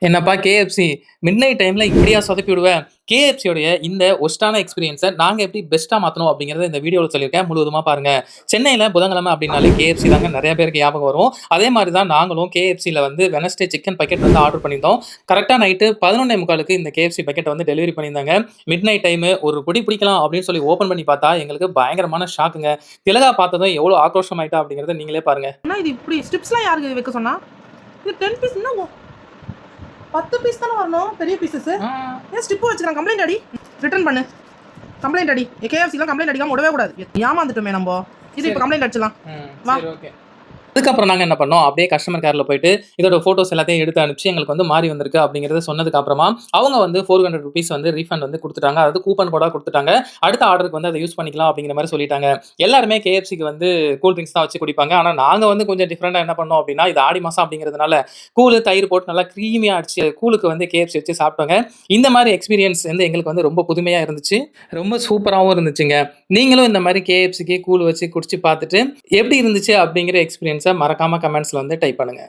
என்னப்பா KFC mid night டைம்ல இப்படியா சொதப்பி விடுவேன்? கேஎஃப்சியோடைய இந்த ஒர்ஸ்ட்டான எக்ஸ்பீரியன்ஸ நாங்க எப்படி பெஸ்ட்டா மாத்தணும் அப்படிங்கிறத இந்த வீடியோல சொல்லியிருக்கேன். முழுவதுமா பாருங்க. சென்னையில புதன்கிழமை அப்படின்னாலே கேஎஃப்சி தாங்க நெறைய பேருக்கு ஞாபகம் வரும். அதே மாரி தான் நாங்களும் கேஎஃப்சில வந்து வெட்னஸ்டே சிக்கன் பக்கெட் வந்து ஆர்டர் பண்ணியிருந்தோம். கரெக்ட்டா நைட்டு 11:45க்கு இந்த கேஎஃப்சி பக்கெட்ட வந்து டெலிவரி பண்ணியிருந்தாங்க. மிட் நைட் டைமு ஒரு புடி பிடிக்கலாம் அப்படின்னு சொல்லி ஓப்பன் பண்ணி பார்த்தா, எங்களுக்கு பயங்கரமான ஷாக்குங்க. திலகா பார்த்ததும் எவ்வளோ ஆக்ரோஷமாயிட்டா அப்படிங்கிறத நீங்களே பாருங்க. அண்ணா இது இப்படி ஸ்ட்ரிப்ஸ்லாம் யாருக்கு வைக்க சொன்னா? இது 10 பீஸ்னா 10 பீஸ் தானே வரணும் பெரிய பீசஸ். ஏன் ஸ்ட்ரிப் வச்சுக்கிறான்? கம்ப்ளைண்ட் அடி, ரிட்டர்ன் பண்ணு, கம்ப்ளைண்ட் அடி. கேஎஃப்சிலாம் கம்ப்ளைண்ட் அடிக்காம விடவே கூடாது. ஏமாந்துட்டோமே நம்ம. இது இப்போ கம்ப்ளைண்ட் அடிச்சலாம். வா. சரி, ஓகே. அதுக்கப்புறம் நாங்க என்ன பண்ணோம், அப்படியே கஸ்டமர் கேர்ல போயிட்டு, இதோட ஃபோட்டோஸ் எல்லாத்தையும் எடுத்து அனுப்பிச்சு, எங்களுக்கு வந்து மாறி வந்திருக்கு அப்படிங்கிறத சொன்னதுக்கு அப்புறமா, அவங்க வந்து ₹400 வந்து ரீஃபண்ட் வந்து குடுத்துட்டாங்க. அதாவது கூப்பன் கோடா குடுத்துட்டாங்க. அடுத்த ஆர்டருக்கு வந்து அத யூஸ் பண்ணிக்கலாம் அப்படிங்கிற மாரி சொல்லிட்டாங்க. எல்லாருமே கேஎஃப்சிக்கு வந்து கூல் ட்ரிங்க்ஸ் தான் வச்சு குடிப்பாங்க. ஆனா நாங்க வந்து கொஞ்சம் டிஃபரெண்ட்டா என்ன பண்ணோம் அப்படின்னா, இது ஆடி மாசம் அப்படிங்கிறதுனால, கூலு, தயிர் போட்டு நல்லா கிரீமியா அடிச்சு, கூலுக்கு வந்து கேஎஃப்சி வச்சு சாப்பிட்டோங்க. இந்த மாரி எக்ஸ்பீரியன்ஸ் வந்து எங்களுக்கு வந்து ரொம்ப புதுமையா இருந்துச்சு. ரொம்ப சூப்பராவும் இருந்துச்சுங்க. நீங்களும் இந்த மாரி கேஎஃப்சிக்கு கூல் வச்சு குடிச்சு பார்த்துட்டு, எப்படி இருந்துச்சு அப்படிங்கிற எக்ஸ்பீரியன்ஸ மறக்காம கமெண்ட்ஸ்ல வந்து டைப் பண்ணுங்க.